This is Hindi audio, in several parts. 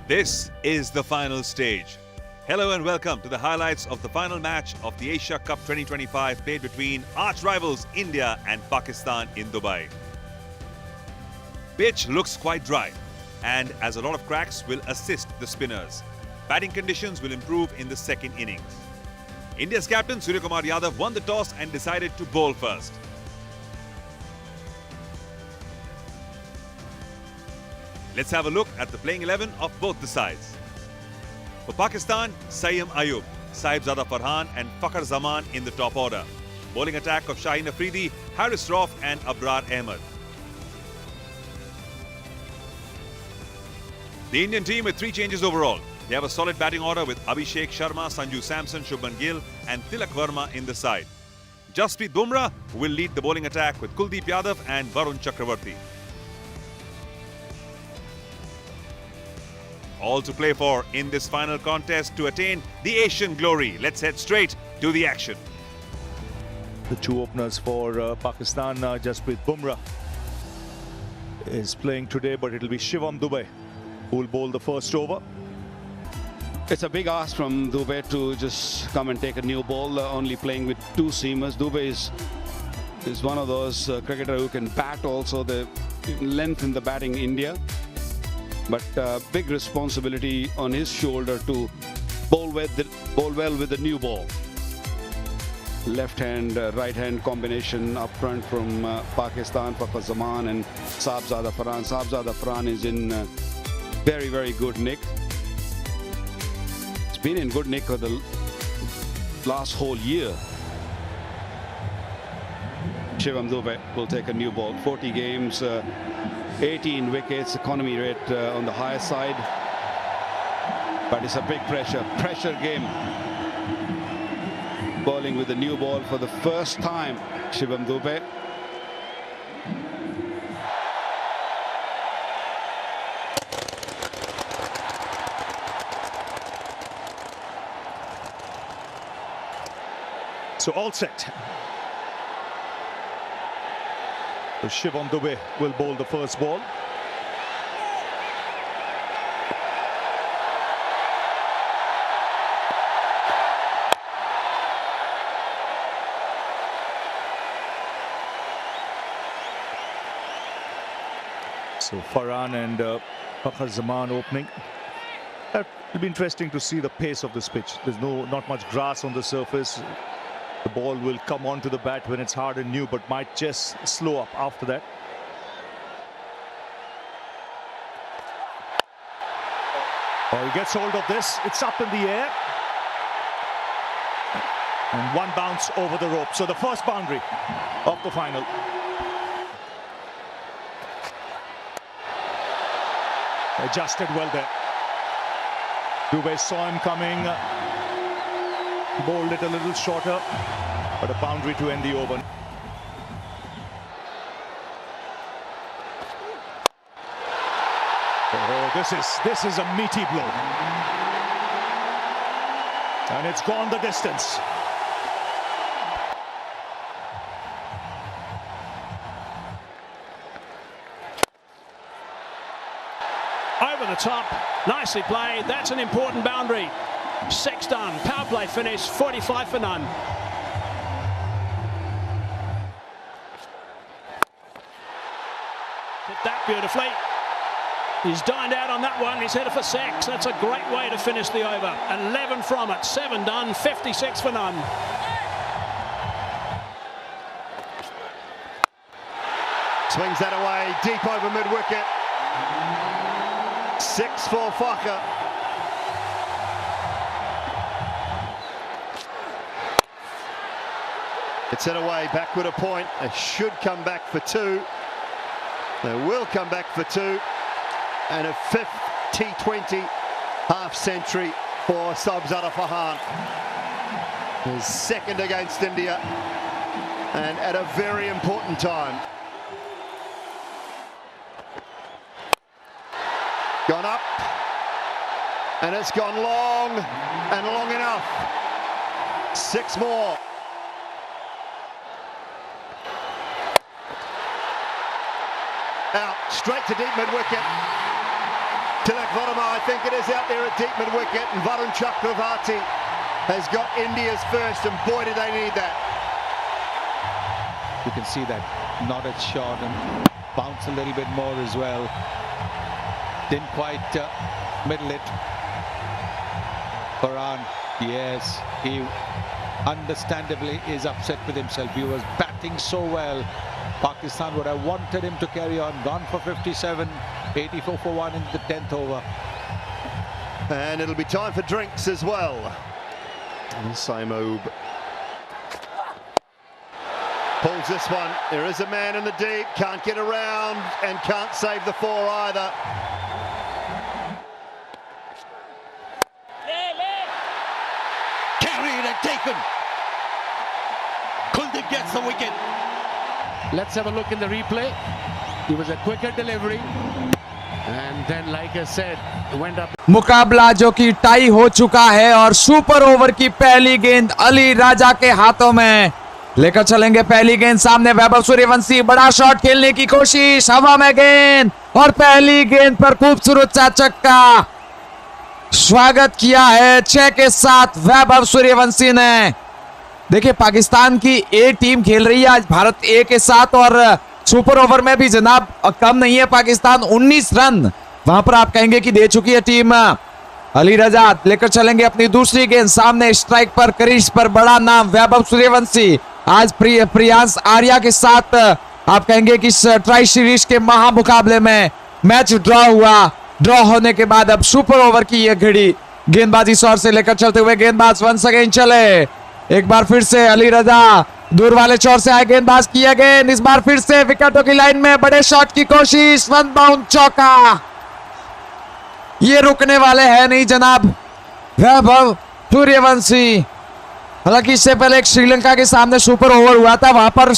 This is the final stage. Hello and welcome to the highlights of the final match of the Asia Cup 2025 played between arch rivals India and Pakistan in Dubai. Pitch looks quite dry, and as a lot of cracks will assist the spinners. Batting conditions will improve in the second innings. India's captain Suryakumar Yadav won the toss and decided to bowl first. Let's have a look at the playing 11 of both the sides. For Pakistan, Sayyam Ayub, Sahibzada Farhan and Fakhar Zaman in the top order. Bowling attack of Shaheen Afridi, Haris Rauf and Abrar Ahmed. The Indian team with 3 changes overall. They have a solid batting order with Abhishek Sharma, Sanju Samson, Shubman Gill and Tilak Verma in the side. Jasprit Bumrah will lead the bowling attack with Kuldeep Yadav and Varun Chakravarti. All to play for in this final contest to attain the Asian glory. Let's head straight to the action. The two openers for Pakistan, Jasprit Bumrah is playing today, but it'll be Shivam Dube who will bowl the first over. It's a big ask from Dube to just come and take a new ball, only playing with 2 seamers. Dube is one of those cricketers who can bat also, the length in the batting India. But big responsibility on his shoulder to bowl well with the new ball. Left hand, right hand combination up front from Pakistan, Fakhar Zaman and Sahibzada Farhan. Sahibzada Farhan is in very, very good nick. It's been in good nick for the last whole year. Shivam Dube will take a new ball. 40 games. 18 wickets, economy rate on the higher side, but it's a big pressure game. Bowling with the new ball for the first time, Shivam Dube. So all set. So Shivam Dube will bowl the first ball. So Farhan and Fakhar Zaman opening. It'll be interesting to see the pace of this pitch. There's not much grass on the surface. The ball will come onto the bat when it's hard and new, but might just slow up after that. Oh, he gets hold of this. It's up in the air. And one bounce over the rope. So the first boundary of the final. Adjusted well there. Dube saw him coming. Bowled it a little shorter, but a boundary to end the over. Oh, this is a meaty blow, and it's gone the distance. Over the top, nicely played. That's an important boundary. 6 done, power play finish, 45 for none. Hit that beautifully. He's dined out on that one. He's headed for 6. That's a great way to finish the over. 11 from it, 7 done, 56 for none. Swings that away, deep over mid-wicket. 6 for Fakhar. It's hit away, backward a point. They should come back for 2. They will come back for 2. And a 5th T20 half-century for Sahibzada Farhan. His 2nd against India, and at a very important time. Gone up, and it's gone long, and long enough. 6 more. Out, straight to deep mid-wicket. Tilak Varma, I think it is out there at deep mid-wicket, and Varun Chakravarti has got India's first, and boy did they need that. You can see that nodded shot and bounce a little bit more as well. Didn't quite middle it. Farhan, yes, he understandably is upset with himself. He was batting so well. Pakistan would have wanted him to carry on. Gone for 57, 84 for 1 in the 10th over. And it'll be time for drinks as well. And Saimob pulls this one. There is a man in the deep, can't get around and can't save the 4 either. Carried and taken. Kuldeep gets the wicket. Let's have a look in the replay. It was a quicker delivery. And then, like I said, it went up. मुकाबला जो कि टाई हो चुका है और सुपर ओवर की पहली गेंद अली राजा के हाथों में लेकर चलेंगे। पहली गेंद सामने, वैभव सूर्यवंशी, बड़ा शॉट खेलने की कोशिश, हवा में गेंद और पहली गेंद पर खूबसूरत सा छक्का। स्वागत किया है 6 के साथ वैभव सूर्यवंशी ने। देखिए, पाकिस्तान की ए टीम खेल रही है आज भारत ए के साथ और सुपर ओवर में भी जनाब कम नहीं है पाकिस्तान। 19 रन वहां पर आप कहेंगे कि दे चुकी है टीम। अली रजा लेकर चलेंगे अपनी दूसरी गेंद सामने, स्ट्राइक पर, क्रीज पर, बड़ा नाम वैभव सूर्यवंशी आज प्रियांश आर्या के साथ आप कहेंगे कि ट्राई सीरीज के महामुकाबले में मैच ड्रॉ हुआ। ड्रॉ होने के बाद अब सुपर ओवर की यह घड़ी गेंदबाजी शॉट से लेकर चलते हुए गेंदबाज वंस अगेन चले। एक बार फिर से अली रजा दूर वाले चौर से आए गेंदबाज किया गेंद, इस बार फिर से विकेटों की लाइन में बड़े शॉट की कोशिश, वन बाउंड चौका। ये रुकने वाले हैं नहीं जनाब वैभव सूर्यवंशी। हालांकि इससे पहले एक श्रीलंका के सामने सुपर ओवर हुआ था, वहां पर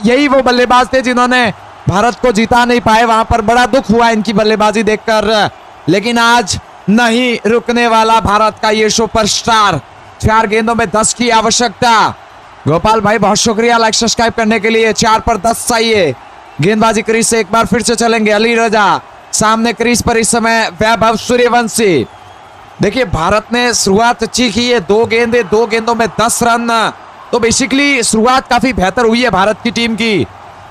यही वो बल्लेबाज थे जिन्होंने भारत को जिता नहीं पाए। वहां पर बड़ा दुख हुआ इनकी बल्लेबाजी देखकर, लेकिन आज नहीं रुकने वाला भारत का ये सुपरस्टार। 4 गेंदों में 10 की आवश्यकता। गोपाल भाई बहुत शुक्रिया लाइक सब्सक्राइब करने के लिए। 4 पर 10 चाहिए। गेंदबाजी क्रीज से एक बार फिर से चलेंगे। अली रजा सामने क्रीज पर इस समय वैभव सूर्यवंशी। देखिए, भारत ने शुरुआत अच्छी की है, 2 गेंदे 2 गेंदों में 10 रन, तो बेसिकली शुरुआत काफी बेहतर हुई है भारत की टीम की।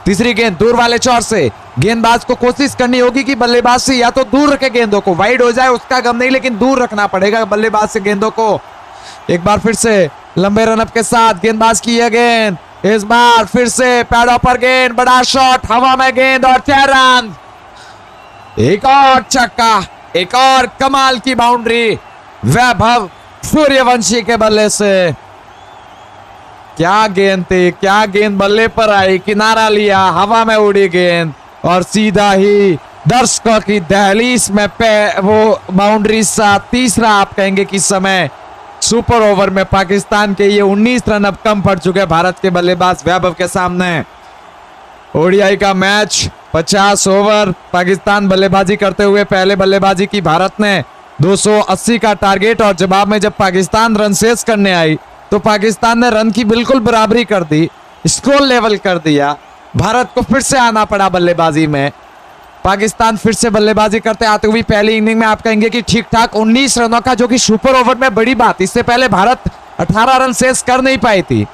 तीसरी गेंद दूर वाले चौर से, गेंदबाज को कोशिश करनी होगी कि बल्लेबाज से या तो दूर रखे गेंदों को, वाइड हो जाए उसका गम नहीं, लेकिन दूर रखना पड़ेगा बल्लेबाज से गेंदों को। एक बार फिर से लंबे रनअप के साथ गेंदबाज की यह गेंद, इस बार फिर से पैडों पर गेंद, बड़ा शॉट, हवा में गेंद और 6 रन। एक और छक्का, एक और कमाल की बाउंड्री वैभव सूर्यवंशी के बल्ले से। क्या गेंद थी, क्या गेंद बल्ले पर आई, किनारा लिया, हवा में उड़ी गेंद और सीधा ही दर्शकों की दहलीज में वो बाउंड्री सा तीसरा आप कहेंगे कि समय सुपर ओवर में पाकिस्तान के ये 19 रन अब कम पड़ चुके हैं भारत के बल्लेबाज वैभव के सामने। ओडीआई का मैच 50 ओवर, पाकिस्तान बल्लेबाजी करते हुए पहले बल्लेबाजी की भारत ने 280 का टारगेट और जवाब में जब पाकिस्तान रन शेष करने आई तो पाकिस्तान ने रन की बिल्कुल बराबरी कर दी, स्कोर लेवल कर दिया। भारत को फिर से आना पड़ा बल्लेबाजी में। पाकिस्तान फिर से बल्लेबाजी करते आते हुए पहली इनिंग में आप कहेंगे कि ठीक ठाक 19 रनों का, जो कि सुपर ओवर में बड़ी बात। इससे पहले भारत 18 रन शेष कर नहीं पाई थी।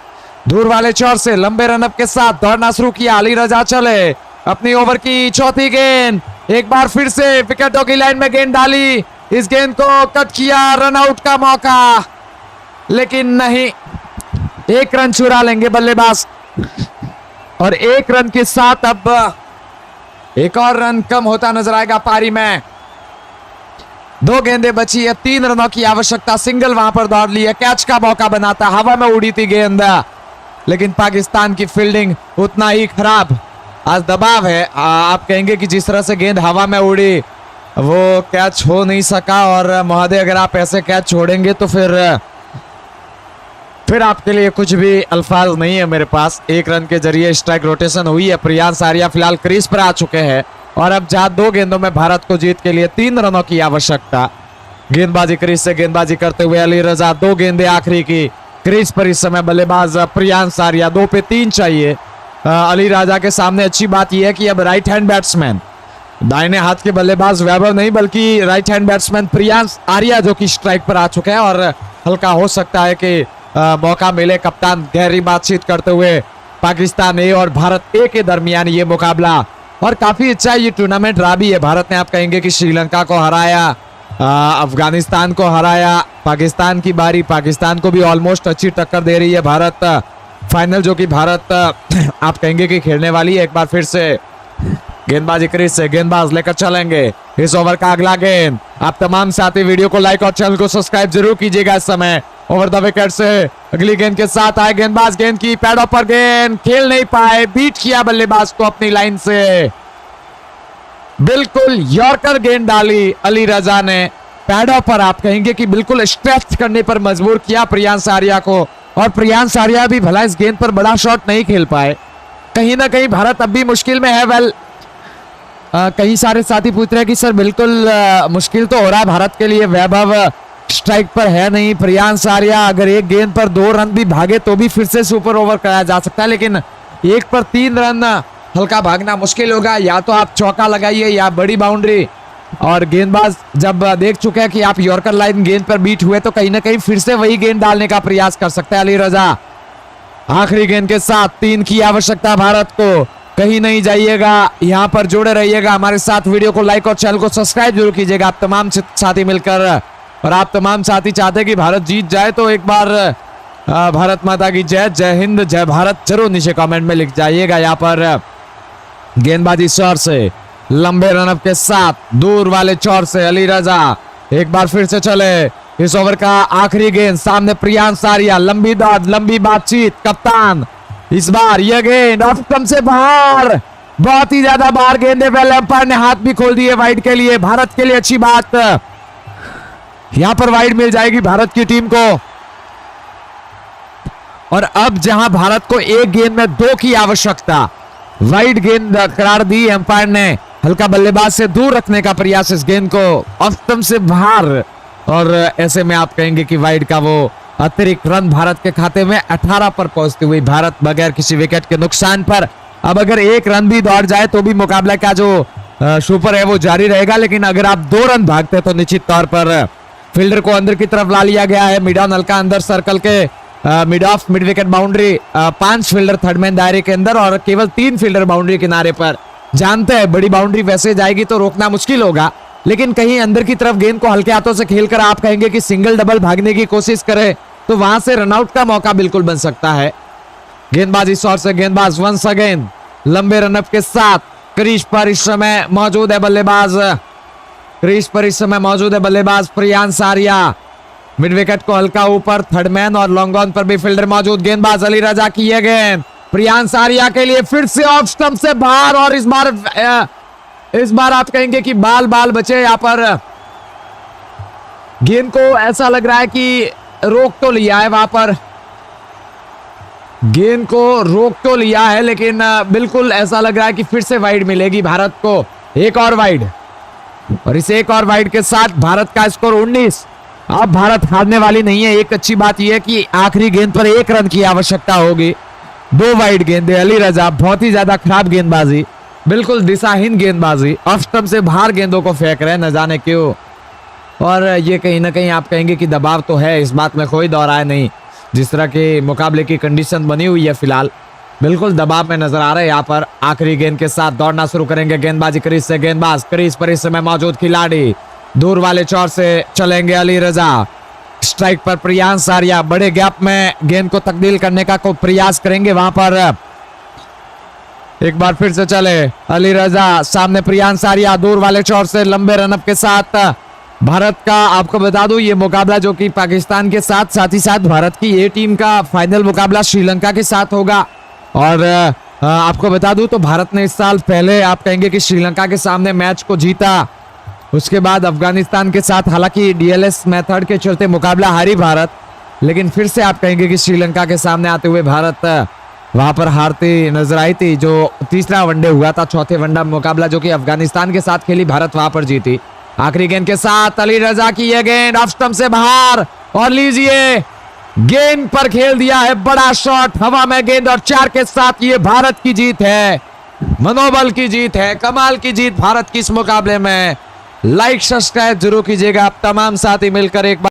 दूर वाले चौर से लंबे रनअप के साथ दौड़ना शुरू किया। अली रजा चले अपनी ओवर की चौथी गेंद, एक बार फिर से विकेटों की लाइन में गेंद डाली, इस गेंद को कट किया, रन आउट का मौका, लेकिन नहीं, 1 रन चुरा लेंगे बल्लेबाज और 1 रन के साथ अब एक और रन कम होता नजर आएगा पारी में। 2 गेंदें बची है, 3 रनों की आवश्यकता। सिंगल वहां पर दौड़ ली है, कैच का मौका बनाता, हवा में उड़ी थी गेंद, लेकिन पाकिस्तान की फील्डिंग उतना ही खराब। आज दबाव है, आप कहेंगे कि जिस तरह से गेंद हवा में उड़ी वो कैच हो नहीं सका, और महोदय अगर आप ऐसे कैच छोड़ेंगे तो फिर आपके लिए कुछ भी अल्फाज नहीं है मेरे पास। 1 रन के जरिए स्ट्राइक रोटेशन हुई है। प्रियांश आर्या फिलहाल क्रीज पर आ चुके हैं और अब जहां 2 गेंदों में भारत को जीत के लिए 3 रनों की आवश्यकता। गेंदबाजी क्रीज से गेंदबाजी करते हुए अली रजा, 2 गेंदें आखिरी की। क्रीज पर इस समय बल्लेबाज प्रियांश आर्या, 2 पे 3 चाहिए। अली राजा के सामने अच्छी बात यह है कि अब राइट हैंड बैट्समैन दाहिने हाथ के बल्लेबाज वैभव नहीं बल्कि right hand batsman Priyansh Arya जो कि स्ट्राइक पर आ चुके हैं और हल्का हो सकता है कि मौका मिले कप्तान गहरी बातचीत करते हुए पाकिस्तान ए और भारत ए के दरमियान ये मुकाबला। और काफी अच्छा ये टूर्नामेंट रहा भी है। भारत ने आप कहेंगे कि श्रीलंका को हराया, अफगानिस्तान को हराया, पाकिस्तान की बारी, पाकिस्तान को भी ऑलमोस्ट अच्छी टक्कर दे रही है भारत। फाइनल जो कि भारत आप कहेंगे कि खेलने वाली है। एक बार फिर से गेंदबाजी क्रीज से गेंदबाज लेकर चलेंगे इस ओवर का अगला गेंद। आप तमाम साथी वीडियो को लाइक और चैनल को सब्सक्राइब जरूर कीजिएगा। इस समय ओवर द विकेट से अगली गेंद के साथ आए गेंदबाज, गेंद की पैडों पर गेंद खेल नहीं पाए, बीट किया बल्लेबाज को अपनी लाइन से। बिल्कुल यॉर्कर गेंद डाली अली रजा ने, पैडों पर आप कहेंगे कि बिल्कुल स्ट्रेच करने पर मजबूर किया प्रियांश आर्या को। और प्रियांश आर्या भी भला इस गेंद पर बड़ा शॉट नहीं खेल पाए। कहीं ना कहीं भारत अब भी मुश्किल में है। वेल कई सारे साथी पूछ रहे हैं कि सर बिल्कुल मुश्किल तो हो रहा है भारत के लिए। वैभव स्ट्राइक पर है नहीं, प्रियांश आर्या अगर एक गेंद पर 2 रन भी भागे तो भी फिर से सुपर ओवर कराया जा सकता है, लेकिन 1 पर 3 रन हल्का भागना मुश्किल होगा। या तो आप चौका लगाइए या बड़ी बाउंड्री। और गेंदबाज जब देख चुके हैं कि आप यॉर्कर लाइन गेंद पर बीट हुए तो कहीं ना कहीं फिर से वही गेंद डालने का प्रयास कर सकता है अली रजा। आखिरी गेंद के साथ 3 की आवश्यकता भारत को। कहीं नहीं जाइएगा, यहाँ पर जुड़े रहिएगा हमारे साथ। वीडियो को लाइक और चैनल को सब्सक्राइब जरूर कीजिएगा आप तमाम साथी मिलकर। और आप तमाम साथी चाहते हैं कि भारत जीत जाए तो एक बार भारत माता की जय, जय हिंद, जय भारत जरूर नीचे कमेंट में लिख जाइएगा। यहाँ पर गेंदबाजी शॉट से लंबे रनअप के साथ दूर वाले चौर से अली रजा एक बार फिर से चले इस ओवर का आखिरी गेंद। सामने प्रियांश आर्या, लंबी दौड़, लंबी बातचीत, कप्तान इस बार यह गेंद ऑफ स्टंप से बाहर, बहुत ही ज्यादा बाहर गेंद है। पहले अंपायर ने हाथ भी खोल दिए वाइड के लिए। भारत के लिए अच्छी बात, यहां पर वाइड मिल जाएगी भारत की टीम को। और अब जहां भारत को एक गेंद में 2 की आवश्यकता, वाइड गेंद करार दी अंपायर ने। हल्का बल्लेबाज से दूर रखने का प्रयास इस गेंद को ऑफ स्टंप से बाहर। और ऐसे में आप कहेंगे कि वाइड का वो अतिरिक्त रन भारत के खाते में 18 पर पहुंचती हुई भारत बगैर किसी विकेट के नुकसान पर। अब अगर 1 रन भी दौड़ जाए तो भी मुकाबला का जो सुपर है वो जारी रहेगा। लेकिन अगर आप 2 रन भागते तो निश्चित तौर पर फील्डर को अंदर की तरफ ला लिया गया है। मिड ऑन हल्का अंदर सर्कल के mid of mid wicket boundary, 5 fielder third man दायरे के अंदर और केवल 3 फील्डर बाउंड्री किनारे पर। जानते हैं बड़ी बाउंड्री वैसे जाएगी तो रोकना मुश्किल होगा, लेकिन कहीं अंदर की तरफ गेंद को हल्के हाथों से खेलकर आप कहेंगे कि सिंगल डबल भागने की कोशिश करे तो वहां से रनआउट का मौका बिल्कुल बन सकता है। गेंदबाजी शॉट से गेंदबाज वंस अगेन लंबे रनअप के साथ क्रीज पर इस समय मौजूद है बल्लेबाज। क्रीज पर इस समय मौजूद है बल्लेबाज प्रियांश आर्या। मिड विकेट को हल्का ऊपर, थर्ड मैन और लॉन्ग ऑन पर भी फील्डर मौजूद। गेंदबाज अली रजा की ये गेंद प्रियांश आर्या के लिए फिर से ऑफ स्टंप से बाहर। और इस बार आप कहेंगे कि बाल बाल बचे। यहाँ पर गेंद को ऐसा लग रहा है कि रोक तो लिया है, वहां पर गेंद को रोक तो लिया है, लेकिन बिल्कुल ऐसा लग रहा है कि फिर से वाइड मिलेगी भारत को। एक और वाइड, और इस एक और वाइड के साथ भारत का स्कोर 19। अब भारत हारने वाली नहीं है। एक अच्छी बात यह है कि आखिरी गेंद पर 1 रन की आवश्यकता होगी। 2 वाइड गेंदे अली रजा, बहुत ही ज्यादा खराब गेंदबाजी, बिल्कुल दिशाहीन गेंदबाजी, ऑफ स्टंप से बाहर गेंदों को फेंक रहे हैं न जाने क्यों। और ये कहीं ना कहीं आप कहेंगे कि दबाव तो है, इस बात में कोई दौराय नहीं। जिस तरह के मुकाबले की कंडीशन बनी हुई है फिलहाल, बिल्कुल दबाव में नजर आ रहे हैं। यहाँ पर आखिरी गेंद के साथ दौड़ना शुरू करेंगे गेंदबाजी क्रीज से। गेंदबाज क्रीज पर इस समय मौजूद खिलाड़ी, दूर वाले चौर से चलेंगे अली रजा। स्ट्राइक पर प्रियांश आर्या, बड़े गैप में गेंद को तब्दील करने का को प्रयास करेंगे। वहां पर एक बार फिर से चले अली रजा, सामने प्रियांश आर्या, दूर वाले चौर से लंबे रनअप के साथ भारत का। आपको बता दूं ये मुकाबला जो कि पाकिस्तान के साथ साथ ही साथ भारत की ए टीम का फाइनल मुकाबला श्रीलंका के साथ होगा। और आपको बता दूं तो भारत ने इस साल पहले आप कहेंगे कि श्रीलंका के सामने मैच को जीता। उसके बाद अफगानिस्तान के साथ हालांकि डीएलएस मेथड के चलते मुकाबला हारी भारत, लेकिन फिर से आप कहेंगे कि श्रीलंका के सामने आते हुए भारत वहां पर हारती नजर आई थी। जो तीसरा वनडे हुआ था, चौथे वनडे मुकाबला जो कि अफगानिस्तान के साथ खेली, भारत वहां पर जीती। आखिरी गेंद के साथ अली रजा की यह गेंद ऑफ स्टंप से बाहर, और लीजिए गेंद पर खेल दिया है बड़ा शॉट, हवा में गेंद, और 4 के साथ ये भारत की जीत है। मनोबल की जीत है, कमाल की जीत भारत की इस मुकाबले में। लाइक सब्सक्राइब जरूर कीजिएगा आप तमाम साथी मिलकर एक बार।